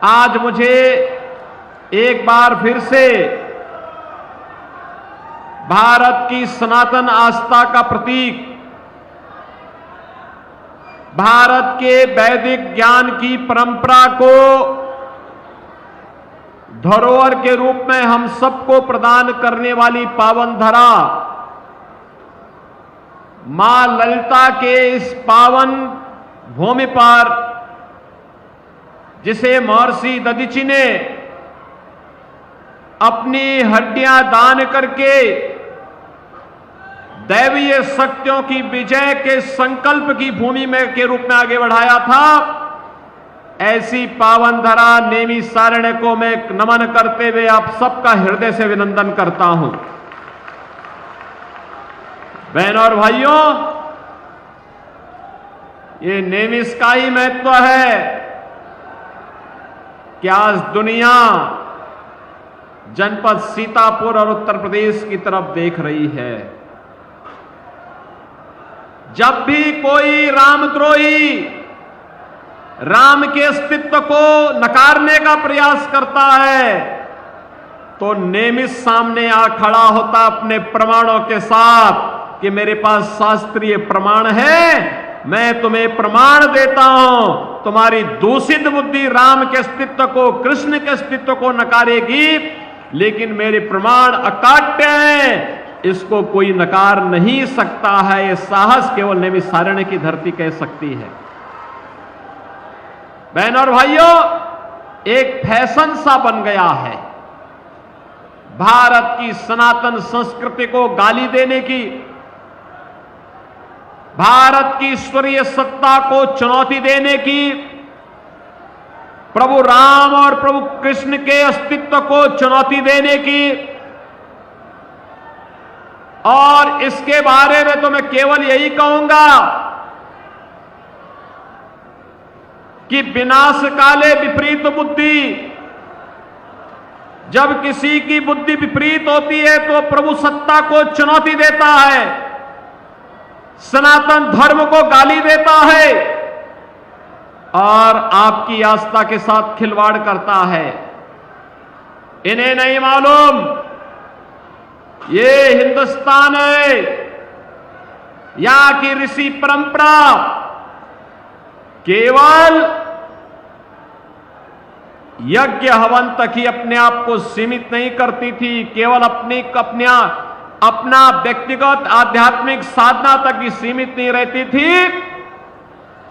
आज मुझे एक बार फिर से भारत की सनातन आस्था का प्रतीक, भारत के वैदिक ज्ञान की परंपरा को धरोहर के रूप में हम सबको प्रदान करने वाली पावन धरा मां ललिता के इस पावन भूमि पर, जिसे महर्षि दधीचि ने अपनी हड्डियां दान करके दैवीय शक्तियों की विजय के संकल्प की भूमि में के रूप में आगे बढ़ाया था, ऐसी पावन धरा नैमिषारण्य को मैं नमन करते हुए आप सबका हृदय से अभिनंदन करता हूं। बहनों और भाइयों, ये नैमिष का ही महत्व है कि आज दुनिया जनपद सीतापुर और उत्तर प्रदेश की तरफ देख रही है। जब भी कोई रामद्रोही राम के अस्तित्व को नकारने का प्रयास करता है तो नैमिष सामने आ खड़ा होता अपने प्रमाणों के साथ कि मेरे पास शास्त्रीय प्रमाण है, मैं तुम्हें प्रमाण देता हूं। तुम्हारी दूषित बुद्धि राम के अस्तित्व को, कृष्ण के अस्तित्व को नकारेगी, लेकिन मेरे प्रमाण अकाट्य हैं, इसको कोई नकार नहीं सकता है। यह साहस केवल नैमिषारण्य की धरती कह सकती है। बहनों और भाइयों, एक फैशन सा बन गया है भारत की सनातन संस्कृति को गाली देने की, भारत की ईश्वरीय सत्ता को चुनौती देने की, प्रभु राम और प्रभु कृष्ण के अस्तित्व को चुनौती देने की। और इसके बारे में तो मैं केवल यही कहूंगा कि विनाश काले विपरीत बुद्धि, जब किसी की बुद्धि विपरीत होती है तो प्रभु सत्ता को चुनौती देता है, सनातन धर्म को गाली देता है और आपकी आस्था के साथ खिलवाड़ करता है। इन्हें नहीं मालूम ये हिंदुस्तान है, यहां की ऋषि परंपरा केवल यज्ञ हवन तक ही अपने आप को सीमित नहीं करती थी, केवल अपना व्यक्तिगत आध्यात्मिक साधना तक ही सीमित नहीं रहती थी।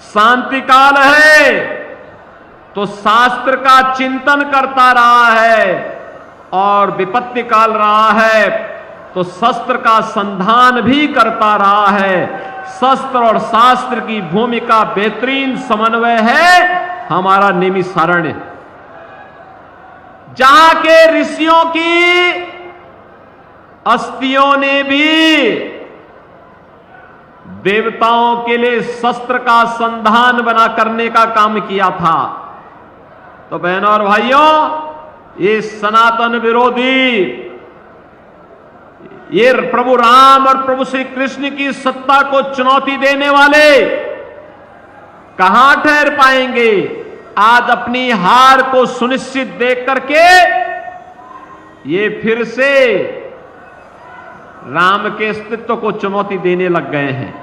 शांति काल है तो शास्त्र का चिंतन करता रहा है, और विपत्ति काल रहा है तो शस्त्र का संधान भी करता रहा है। शस्त्र और शास्त्र की भूमिका बेहतरीन समन्वय है हमारा नैमिषारण्य, जहां के ऋषियों की अस्थियों ने भी देवताओं के लिए शस्त्र का संधान बना करने का काम किया था। तो बहनों और भाइयों, ये सनातन विरोधी, ये प्रभु राम और प्रभु श्री कृष्ण की सत्ता को चुनौती देने वाले कहां ठहर पाएंगे? आज अपनी हार को सुनिश्चित देख करके ये फिर से राम के अस्तित्व को चुनौती देने लग गए हैं।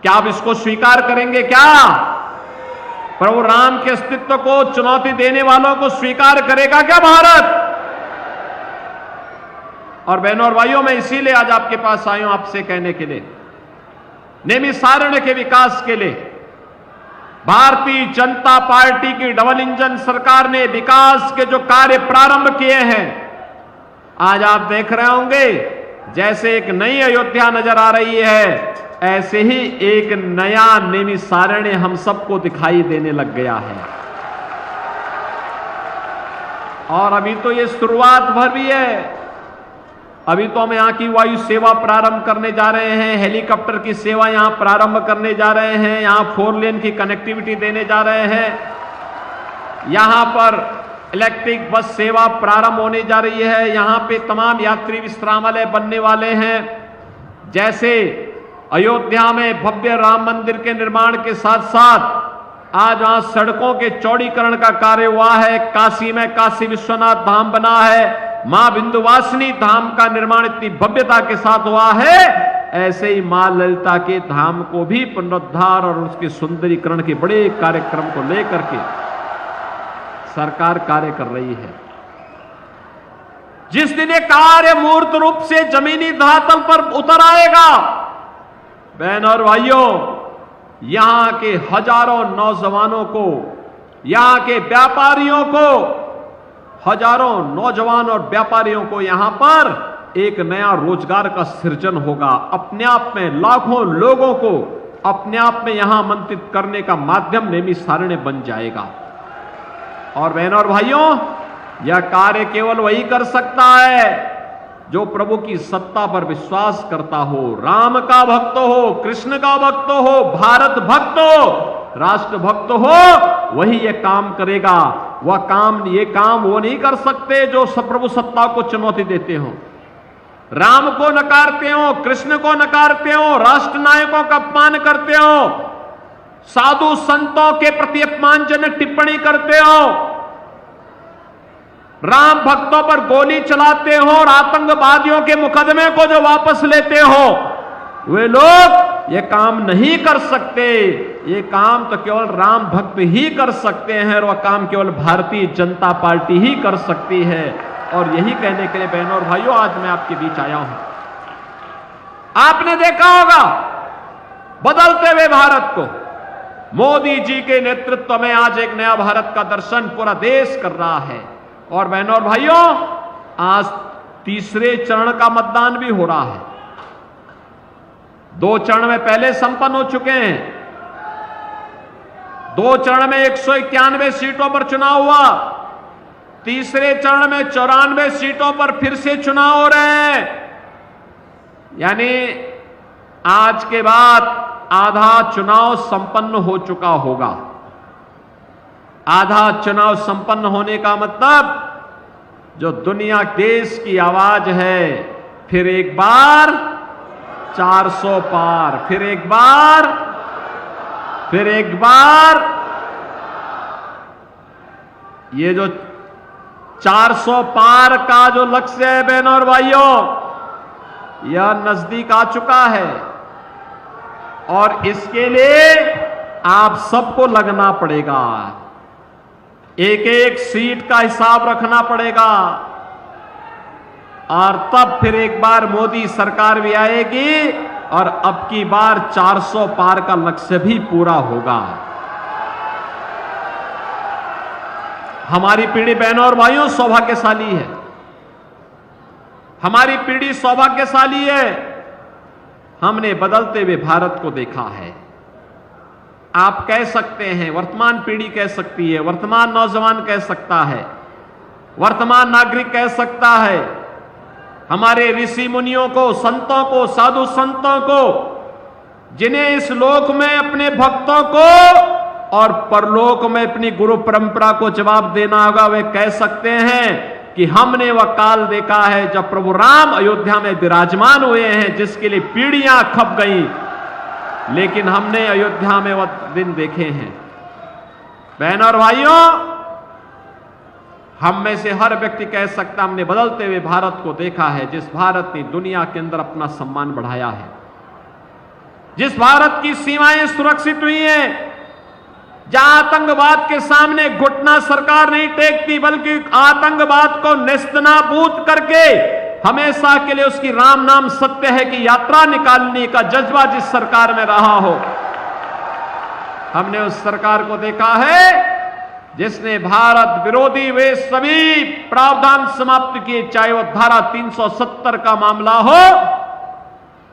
क्या आप इसको स्वीकार करेंगे? क्या प्रभु राम के अस्तित्व को चुनौती देने वालों को स्वीकार करेगा क्या भारत? और बहनों और भाइयों, मैं इसीलिए आज आपके पास आया हूं आपसे कहने के लिए, नैमिषारण्य के विकास के लिए भारतीय जनता पार्टी की डबल इंजन सरकार ने विकास के जो कार्य प्रारंभ किए हैं, आज आप देख रहे होंगे जैसे एक नई अयोध्या नजर आ रही है, ऐसे ही एक नया नैमिषारण्य हम सबको दिखाई देने लग गया है। और अभी तो ये शुरुआत भर भी है। अभी तो हम यहाँ की वायु सेवा प्रारंभ करने जा रहे हैं, हेलीकॉप्टर की सेवा यहाँ प्रारंभ करने जा रहे हैं, यहाँ 4 लेन की कनेक्टिविटी देने जा रहे हैं, यहाँ पर इलेक्ट्रिक बस सेवा प्रारंभ होने जा रही है, यहाँ पे तमाम यात्री विश्रामालय बनने वाले हैं। जैसे अयोध्या में भव्य राम मंदिर के निर्माण के साथ साथ आज वहां सड़कों के चौड़ीकरण का कार्य हुआ है, काशी में काशी विश्वनाथ धाम बना है, मां विंध्यवासिनी धाम का निर्माण इतनी भव्यता के साथ हुआ है, ऐसे ही मां ललिता के धाम को भी पुनरुद्धार और उसके सुंदरीकरण के बड़े कार्यक्रम को लेकर के सरकार कार्य कर रही है। जिस दिन ये कार्य मूर्त रूप से जमीनी धरातल पर उतर आएगा, बहनों और भाइयों, यहां के हजारों नौजवानों को, यहां के व्यापारियों को, हजारों नौजवान और व्यापारियों को यहां पर एक नया रोजगार का सृजन होगा। अपने आप में लाखों लोगों को अपने आप में यहां आमंत्रित करने का माध्यम नैमिषारण्य बन जाएगा। और बहनों और भाइयों, यह कार्य केवल वही कर सकता है जो प्रभु की सत्ता पर विश्वास करता हो, राम का भक्त हो, कृष्ण का भक्त हो, भारत भक्त हो, राष्ट्र भक्त हो, वही ये काम करेगा। ये काम वो नहीं कर सकते जो प्रभु सत्ता को चुनौती देते हो, राम को नकारते हो, कृष्ण को नकारते हो, राष्ट्र नायकों का अपमान करते हो, साधु संतों के प्रति अपमानजनक टिप्पणी करते हो, राम भक्तों पर गोली चलाते हो और आतंकवादियों के मुकदमे को जो वापस लेते हो, वे लोग ये काम नहीं कर सकते। ये काम तो केवल राम भक्त ही कर सकते हैं और वह काम केवल भारतीय जनता पार्टी ही कर सकती है। और यही कहने के लिए बहनों और भाइयों, आज मैं आपके बीच आया हूं। आपने देखा होगा बदलते हुए भारत को, मोदी जी के नेतृत्व में आज एक नया भारत का दर्शन पूरा देश कर रहा है। और बहनों और भाइयों, आज तीसरे चरण का मतदान भी हो रहा है। 2 चरण में पहले संपन्न हो चुके हैं। 2 चरण में 191 सीटों पर चुनाव हुआ, तीसरे चरण में 94 सीटों पर फिर से चुनाव हो रहे हैं। यानी आज के बाद आधा चुनाव संपन्न हो चुका होगा। आधा चुनाव संपन्न होने का मतलब जो दुनिया देश की आवाज है, फिर एक बार 400 पार, फिर एक बार, फिर एक बार। ये जो 400 पार का जो लक्ष्य है बहनों और भाइयों, यह नजदीक आ चुका है। और इसके लिए आप सबको लगना पड़ेगा, एक एक सीट का हिसाब रखना पड़ेगा। और तब फिर एक बार मोदी सरकार भी आएगी और अब की बार 400 पार का लक्ष्य भी पूरा होगा। हमारी पीढ़ी बहनों और भाइयों सौभाग्यशाली है, हमारी पीढ़ी सौभाग्यशाली है। हमने बदलते हुए भारत को देखा है। आप कह सकते हैं, वर्तमान पीढ़ी कह सकती है, वर्तमान नौजवान कह सकता है, वर्तमान नागरिक कह सकता है, हमारे ऋषि मुनियों को, संतों को, साधु संतों को, जिन्हें इस लोक में अपने भक्तों को और परलोक में अपनी गुरु परंपरा को जवाब देना होगा, वे कह सकते हैं कि हमने वह काल देखा है जब प्रभु राम अयोध्या में विराजमान हुए हैं, जिसके लिए पीढ़ियां खप गई, लेकिन हमने अयोध्या में वह दिन देखे हैं। बहनों और भाइयों, हम में से हर व्यक्ति कह सकता हमने बदलते हुए भारत को देखा है, जिस भारत ने दुनिया के अंदर अपना सम्मान बढ़ाया है, जिस भारत की सीमाएं सुरक्षित हुई हैं, जहां आतंकवाद के सामने घुटना सरकार नहीं टेकती, बल्कि आतंकवाद को नेस्तनाबूद करके हमेशा के लिए उसकी राम नाम सत्य है की यात्रा निकालने का जज्बा जिस सरकार में रहा हो। हमने उस सरकार को देखा है जिसने भारत विरोधी वे सभी प्रावधान समाप्त किए, चाहे वह धारा 370 का मामला हो,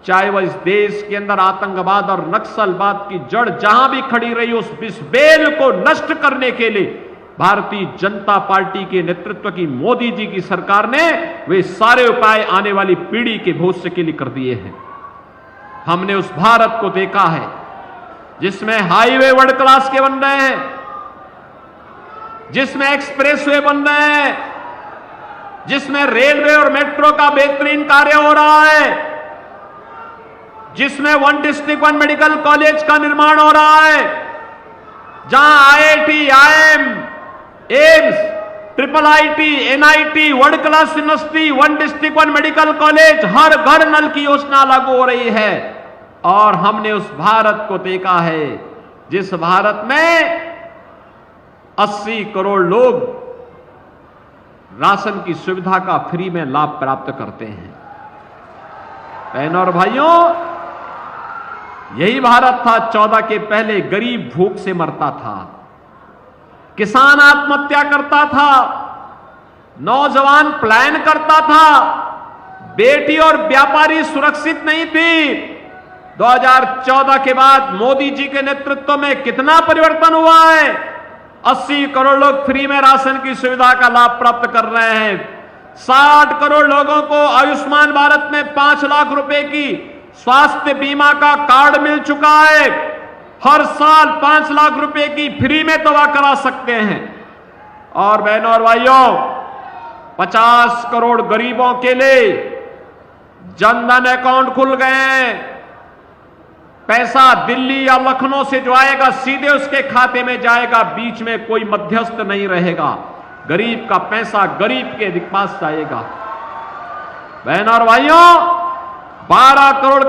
चाहे वह इस देश के अंदर आतंकवाद और नक्सलवाद की जड़ जहां भी खड़ी रही, उस बेल को नष्ट करने के लिए भारतीय जनता पार्टी के नेतृत्व की मोदी जी की सरकार ने वे सारे उपाय आने वाली पीढ़ी के भविष्य के लिए कर दिए हैं। हमने उस भारत को देखा है जिसमें हाईवे वर्ल्ड क्लास के बन रहे हैं, जिसमें एक्सप्रेसवे बन रहे हैं, जिसमें रेलवे और मेट्रो का बेहतरीन कार्य हो रहा है, जिसमें 1 डिस्ट्रिक्ट 1 मेडिकल कॉलेज का निर्माण हो रहा है, जहां IIT, IIM, AIIMS, triple IT, NIT, world class university, one district one medical college, हर घर नल की योजना लागू हो रही है। और हमने उस भारत को देखा है जिस भारत में 80 करोड़ लोग राशन की सुविधा का फ्री में लाभ प्राप्त करते हैं। बहनों और भाइयों, यही भारत था 14 के पहले गरीब भूख से मरता था, किसान आत्महत्या करता था, नौजवान पलायन करता था, बेटी और व्यापारी सुरक्षित नहीं थी। 2014 के बाद मोदी जी के नेतृत्व में कितना परिवर्तन हुआ है। 80 करोड़ लोग फ्री में राशन की सुविधा का लाभ प्राप्त कर रहे हैं। 60 करोड़ लोगों को आयुष्मान भारत में 5 लाख रुपए की स्वास्थ्य बीमा का कार्ड मिल चुका है। हर साल 5 लाख रुपए की फ्री में दवा करा सकते हैं। और बहनों और भाइयों, 50 करोड़ गरीबों के लिए जनधन अकाउंट खुल गए हैं। पैसा दिल्ली या लखनऊ से जो आएगा सीधे उसके खाते में जाएगा, बीच में कोई मध्यस्थ नहीं रहेगा। गरीब का पैसा गरीब के पास जाएगा। बहनों और भाइयों, 12 करोड़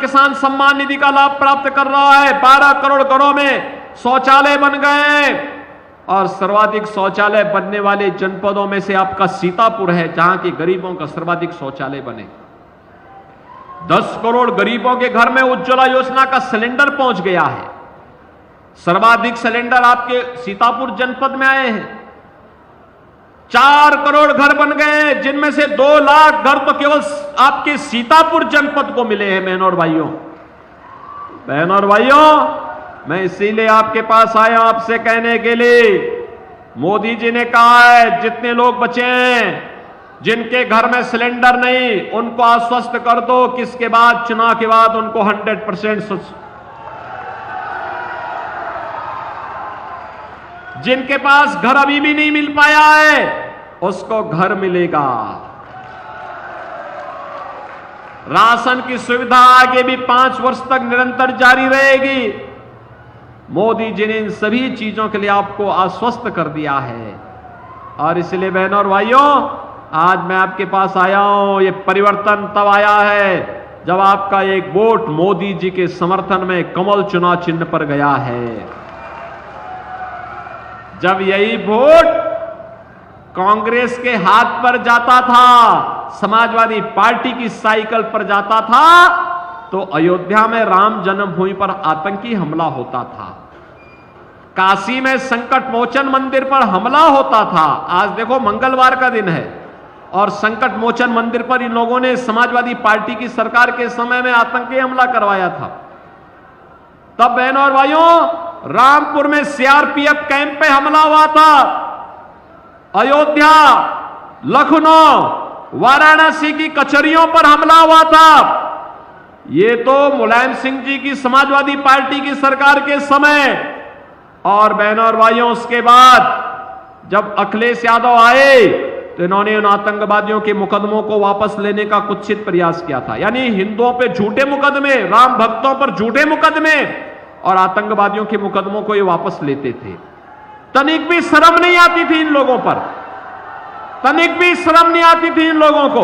किसान सम्मान निधि का लाभ प्राप्त कर रहा है। 12 करोड़ घरों में शौचालय बन गए हैं। और सर्वाधिक शौचालय बनने वाले जनपदों में से आपका सीतापुर है, जहां के गरीबों का सर्वाधिक शौचालय बने। 10 करोड़ गरीबों के घर में उज्ज्वला योजना का सिलेंडर पहुंच गया है। सर्वाधिक सिलेंडर आपके सीतापुर जनपद में आए हैं। 4 करोड़ घर बन गए हैं, जिनमें से 2 लाख घर तो केवल आपके सीतापुर जनपद को मिले हैं। बहनों और भाइयों, मैं इसीलिए आपके पास आया आपसे कहने के लिए, मोदी जी ने कहा है जितने लोग बचे हैं जिनके घर में सिलेंडर नहीं, उनको आश्वस्त कर दो कि इसके बाद चुनाव के बाद उनको 100%, जिनके पास घर अभी भी नहीं मिल पाया है उसको घर मिलेगा। राशन की सुविधा आगे भी 5 वर्ष तक निरंतर जारी रहेगी। मोदी जी ने इन सभी चीजों के लिए आपको आश्वस्त कर दिया है। और इसलिए बहनों और भाइयों, आज मैं आपके पास आया हूं। ये परिवर्तन तब आया है जब आपका एक वोट मोदी जी के समर्थन में कमल चुनाव चिन्ह पर गया है। जब यही वोट कांग्रेस के हाथ पर जाता था, समाजवादी पार्टी की साइकिल पर जाता था, तो अयोध्या में राम जन्मभूमि पर आतंकी हमला होता था, काशी में संकट मोचन मंदिर पर हमला होता था। आज देखो मंगलवार का दिन है और संकट मोचन मंदिर पर इन लोगों ने समाजवादी पार्टी की सरकार के समय में आतंकी हमला करवाया था। तब बहनों और भाइयों, रामपुर में सीआरपीएफ कैंप पे हमला हुआ था। अयोध्या, लखनऊ, वाराणसी की कचहरियों पर हमला हुआ था। ये तो मुलायम सिंह जी की समाजवादी पार्टी की सरकार के समय। और बहनों और भाइयों, उसके बाद जब अखिलेश यादव आए तो इन्होंने उन आतंकवादियों के मुकदमों को वापस लेने का कुत्सित प्रयास किया था। यानी हिंदुओं पे झूठे मुकदमे, राम भक्तों पर झूठे मुकदमे और आतंकवादियों के मुकदमों को ये वापस लेते थे। तनिक भी शर्म नहीं आती थी इन लोगों पर, तनिक भी शर्म नहीं आती थी इन लोगों को।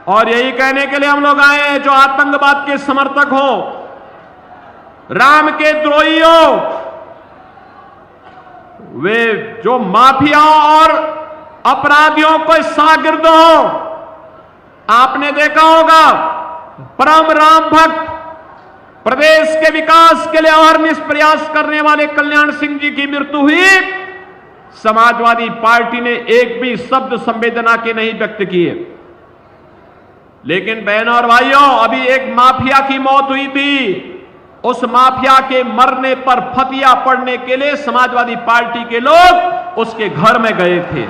और यही कहने के लिए हम लोग आए हैं, जो आतंकवाद के समर्थक हो, राम के द्रोही हो, वे जो माफियाओं और अपराधियों को शागिर्द हो। आपने देखा होगा परम राम भक्त, प्रदेश के विकास के लिए अहर्निश प्रयास करने वाले कल्याण सिंह जी की मृत्यु हुई। समाजवादी पार्टी ने एक भी शब्द संवेदना के नहीं व्यक्त किए। लेकिन बहनों और भाइयों, अभी एक माफिया की मौत हुई थी। उस माफिया के मरने पर फतिया पड़ने के लिए समाजवादी पार्टी के लोग उसके घर में गए थे।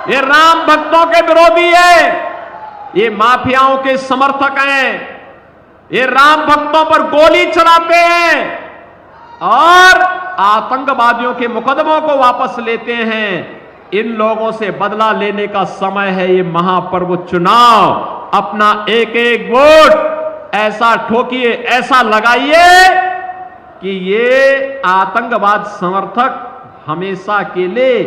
ये राम भक्तों के विरोधी है, ये माफियाओं के समर्थक हैं, ये राम भक्तों पर गोली चलाते हैं और आतंकवादियों के मुकदमों को वापस लेते हैं। इन लोगों से बदला लेने का समय है ये महापर्व चुनाव। अपना एक एक वोट ऐसा ठोकिए, ऐसा लगाइए कि ये आतंकवाद समर्थक हमेशा के लिए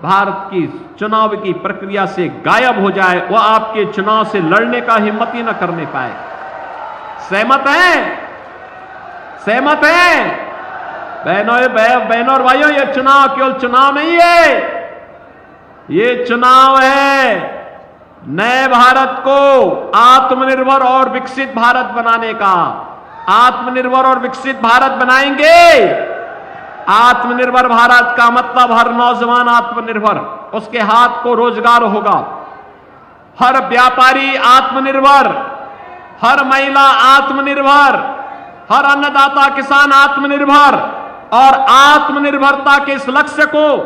भारत की चुनाव की प्रक्रिया से गायब हो जाए, वो आपके चुनाव से लड़ने का हिम्मत ही न करने पाए। सहमत हैं? सहमत हैं? बहनों और भाइयों, ये चुनाव केवल चुनाव नहीं है, ये चुनाव है नए भारत को आत्मनिर्भर और विकसित भारत बनाने का। आत्मनिर्भर और विकसित भारत बनाएंगे। आत्मनिर्भर भारत का मतलब हर नौजवान आत्मनिर्भर, उसके हाथ को रोजगार होगा, हर व्यापारी आत्मनिर्भर, हर महिला आत्मनिर्भर, हर अन्नदाता किसान आत्मनिर्भर। और आत्मनिर्भरता के इस लक्ष्य को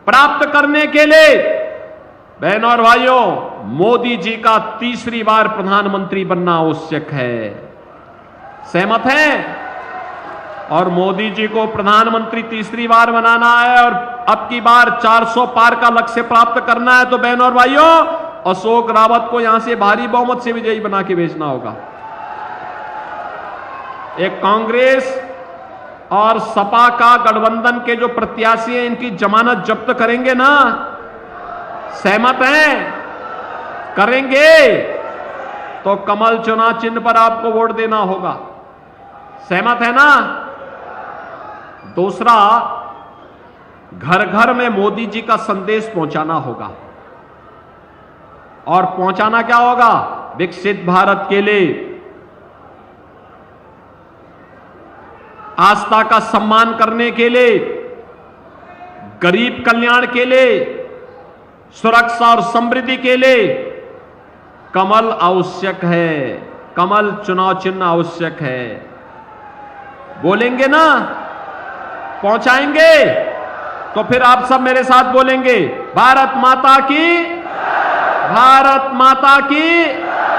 प्राप्त करने के लिए बहनों और भाइयों, मोदी जी का तीसरी बार प्रधानमंत्री बनना आवश्यक है। सहमत हैं? और मोदी जी को प्रधानमंत्री तीसरी बार बनाना है और अब की बार 400 पार का लक्ष्य प्राप्त करना है, तो बहनों और भाइयों, अशोक रावत को यहां से भारी बहुमत से विजयी बना के भेजना होगा। एक कांग्रेस और सपा का गठबंधन के जो प्रत्याशी हैं, इनकी जमानत जब्त करेंगे ना? सहमत हैं? करेंगे तो कमल चुनाव चिन्ह पर आपको वोट देना होगा। सहमत है ना? दूसरा, घर घर में मोदी जी का संदेश पहुंचाना होगा। और पहुंचाना क्या होगा? विकसित भारत के लिए, आस्था का सम्मान करने के लिए, गरीब कल्याण के लिए, सुरक्षा और समृद्धि के लिए कमल आवश्यक है। कमल चुनाव चिन्ह आवश्यक है। बोलेंगे ना? पहुंचाएंगे? तो फिर आप सब मेरे साथ बोलेंगे, भारत माता की, भारत माता की।